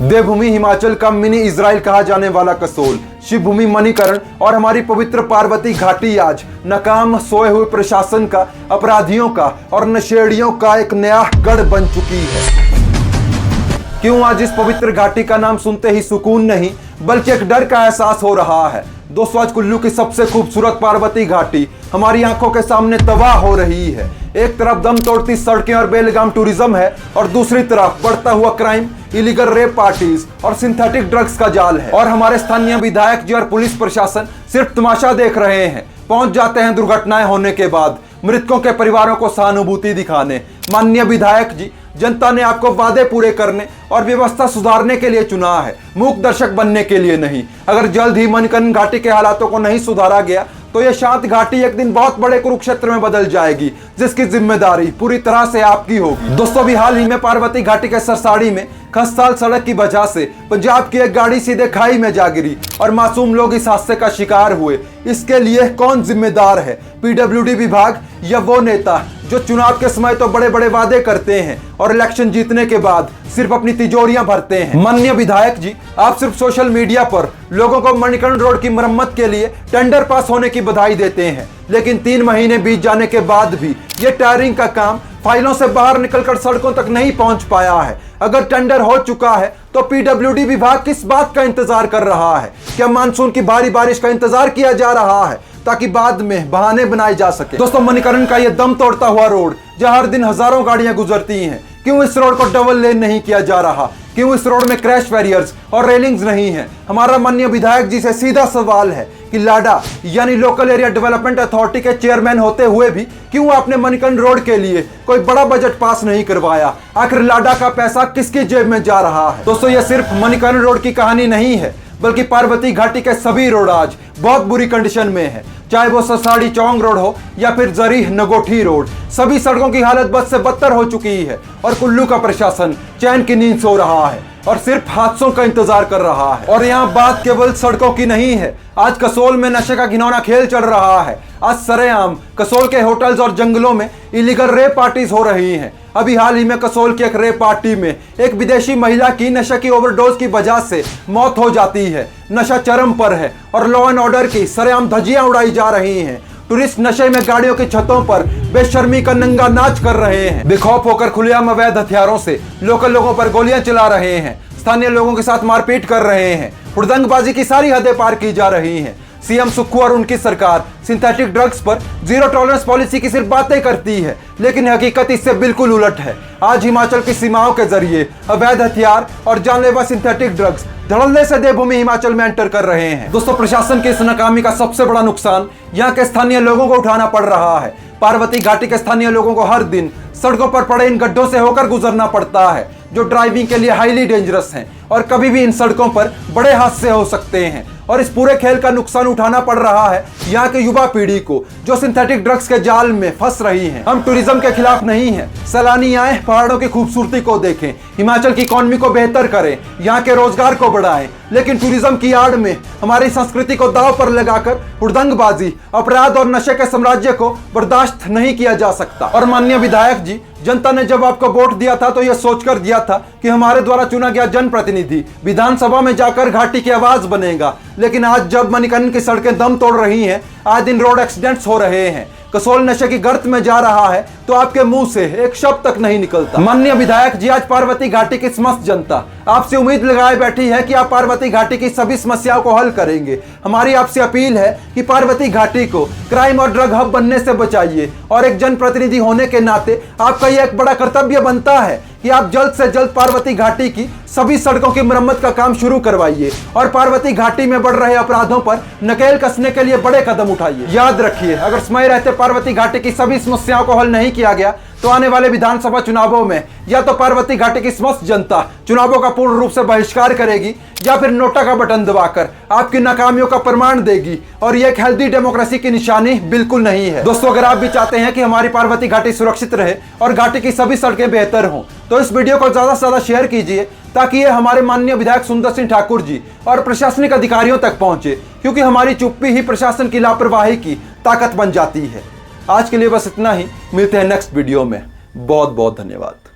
देवभूमि हिमाचल का mini Israel कहा जाने वाला कसोल, शिवभूमि मणिकर्ण और हमारी पवित्र पार्वती घाटी आज नाकाम सोए हुए प्रशासन का, अपराधियों का और नशेड़ियों का एक नया गढ़ बन चुकी है। क्यों आज इस पवित्र घाटी का नाम सुनते ही सुकून नहीं बल्कि एक डर का एहसास हो रहा है। दोस्तों, आज कुल्लू की सबसे खूबसूरत पार्वती घाटी हमारी आंखों के सामने तबाह हो रही है। एक तरफ दम तोड़ती सड़कें और बेलगाम टूरिज्म है और दूसरी तरफ बढ़ता हुआ क्राइम, इलीगल रेप पार्टीज और सिंथेटिक ड्रग्स का जाल है। और हमारे स्थानीय विधायक जी और पुलिस प्रशासन सिर्फ तमाशा देख रहे हैं। पहुंच जाते हैं दुर्घटनाएं होने के बाद मृतकों के परिवारों को सहानुभूति दिखाने। माननीय विधायक जी, जनता ने आपको वादे पूरे करने और व्यवस्था सुधारने के लिए चुना है, मूक दर्शक बनने के लिए नहीं। अगर जल्द ही मणिकर्ण घाटी के हालातों को नहीं सुधारा गया तो यह शांत घाटी एक दिन बहुत बड़े कुरुक्षेत्र में बदल जाएगी, जिसकी जिम्मेदारी पूरी तरह से आपकी होगी। दोस्तों, अभी हाल ही में पार्वती घाटी के सरसाड़ी में खस्ताल सड़क की वजह से पंजाब की एक गाड़ी सीधे खाई में जा गिरी और मासूम लोग इस हादसे का शिकार हुए। इसके लिए कौन जिम्मेदार है? पीडब्ल्यूडी विभाग या वो नेता जो चुनाव के समय तो बड़े बड़े वादे करते हैं और इलेक्शन जीतने के बाद सिर्फ अपनी तिजोरियां भरते हैं। माननीय विधायक जी, आप सिर्फ सोशल मीडिया पर लोगों को मणिकर्ण रोड की मरम्मत के लिए टेंडर पास होने की बधाई देते हैं, लेकिन 3 महीने बीत जाने के बाद भी ये टायरिंग का काम फाइलों से बाहर निकलकर सड़कों तक नहीं पहुंच पाया है। अगर टेंडर हो चुका है तो पीडब्ल्यूडी विभाग किस बात का इंतजार कर रहा है? क्या मानसून की भारी बारिश का इंतजार किया जा रहा है ताकि बाद में बहाने बनाए जा सके? दोस्तों, मणिकर्ण का यह दम तोड़ता हुआ रोड जहां हर दिन हजारों गाड़ियां गुजरती हैं, क्यों इस रोड को डबल लेन नहीं किया जा रहा? क्यों इस रोड में क्रैश बैरियर्स और रेलिंग्स नहीं है? हमारा माननीय विधायक जी से सीधा सवाल है कि लाडा यानी लोकल एरिया डेवलपमेंट अथॉरिटी के चेयरमैन होते हुए भी क्यों आपने मणिकर्ण रोड के लिए कोई बड़ा बजट पास नहीं करवाया? आखिर लाडा का पैसा किसकी जेब में जा रहा है? दोस्तों, यह सिर्फ मणिकर्ण रोड की कहानी नहीं है बल्कि पार्वती घाटी के सभी रोड आज बहुत बुरी कंडीशन में है। चाहे वो सरसाड़ी चौंग रोड हो या फिर जरीह नगोठी रोड, सभी सड़कों की हालत बद से बदतर हो चुकी है और कुल्लू का प्रशासन चैन की नींद सो रहा है और सिर्फ हादसों का इंतजार कर रहा है। और यहाँ बात केवल सड़कों की नहीं है, आज कसोल में नशे का घिनौना खेल चल रहा है। आज सरेआम कसोल के होटल्स और जंगलों में इलीगल रेप पार्टीज हो रही हैं। अभी हाल ही में कसोल की एक रेप पार्टी में एक विदेशी महिला की नशे की ओवरडोज की वजह से मौत हो जाती है। नशा चरम पर है और लॉ एंड ऑर्डर की सरेआम धज्जियां उड़ाई जा रही हैं। टूरिस्ट नशे में गाड़ियों की छतों पर बेशर्मी का नंगा नाच कर रहे हैं। बेखौफ होकर खुलेआम अवैध हथियारों से लोकल लोगों पर गोलियां चला रहे हैं, स्थानीय लोगों के साथ मारपीट कर रहे हैं, हुड़दंगबाजी की सारी हदें पार की जा रही हैं। सीएम सुक्खू और उनकी सरकार सिंथेटिक ड्रग्स पर जीरो टॉलरेंस पॉलिसी की सिर्फ बातें करती है, लेकिन हकीकत इससे बिल्कुल उलट है। आज हिमाचल की सीमाओं के जरिए अवैध हथियार और जानलेवा सिंथेटिक ड्रग्स धड़ल्ले से देवभूमि हिमाचल में एंटर कर रहे हैं। दोस्तों, प्रशासन की इस नाकामी का सबसे बड़ा नुकसान यहाँ के स्थानीय लोगों को उठाना पड़ रहा है। पार्वती घाटी के स्थानीय लोगों को हर दिन सड़कों पर पड़े इन गड्ढों से होकर गुजरना पड़ता है, जो ड्राइविंग के लिए हाईली डेंजरस हैं और कभी भी इन सड़कों पर बड़े हादसे हो सकते हैं। और इस पूरे खेल का नुकसान उठाना पड़ रहा है यहाँ के युवा पीढ़ी को, जो सिंथेटिक ड्रग्स के जाल में फंस रही है। हम टूरिज्म के खिलाफ नहीं हैं, सैलानी आए, पहाड़ों की खूबसूरती को देखें, हिमाचल की इकोनॉमी को बेहतर करें, यहाँ के रोजगार को बढ़ाएं, लेकिन टूरिज्म की आड़ में हमारी संस्कृति को दांव पर लगाकर हुड़दंगबाजी, अपराध और नशे के साम्राज्य को बर्दाश्त नहीं किया जा सकता। और माननीय विधायक जी, जनता ने जब आपको वोट दिया था तो यह सोचकर दिया था कि हमारे द्वारा चुना गया जनप्रतिनिधि विधानसभा में जाकर घाटी की आवाज बनेगा, लेकिन आज जब मणिकर्ण की सड़कें दम तोड़ रही हैं, आज दिन रोड एक्सीडेंट्स हो रहे हैं, कसोल नशे की गर्त में जा रहा है, तो आपके मुंह से एक शब्द तक नहीं निकलता। माननीय विधायक जी, आज पार्वती घाटी की समस्त जनता आपसे उम्मीद लगाए बैठी है कि आप पार्वती घाटी की सभी समस्याओं को हल करेंगे। हमारी आपसे अपील है कि पार्वती घाटी को क्राइम और ड्रग हब बनने से बचाइए और एक जनप्रतिनिधि होने के नाते आपका यह एक बड़ा कर्तव्य बनता है कि आप जल्द से जल्द पार्वती घाटी की सभी सड़कों की मरम्मत का काम शुरू करवाइए और पार्वती घाटी में बढ़ रहे अपराधों पर नकेल कसने के लिए बड़े कदम उठाइए। याद रखिए, अगर समय रहते पार्वती घाटी की सभी समस्याओं को हल नहीं किया गया तो आने वाले विधानसभा चुनावों में या तो पार्वती घाटी की समस्त जनता चुनावों का पूर्ण रूप से बहिष्कार करेगी या फिर नोटा का बटन दबाकर आपकी नाकामियों का प्रमाण देगी, और यह एक हेल्दी डेमोक्रेसी की निशानी बिल्कुल नहीं है। दोस्तों, अगर आप भी चाहते हैं कि हमारी पार्वती घाटी सुरक्षित रहे और घाटी की सभी सड़कें बेहतर हों, तो इस वीडियो को ज्यादा से ज्यादा शेयर कीजिए ताकि ये हमारे माननीय विधायक सुंदर सिंह ठाकुर जी और प्रशासनिक अधिकारियों तक पहुंचे, क्योंकि हमारी चुप्पी ही प्रशासन की लापरवाही की ताकत बन जाती है। आज के लिए बस इतना ही, मिलते हैं नेक्स्ट वीडियो में। बहुत बहुत धन्यवाद।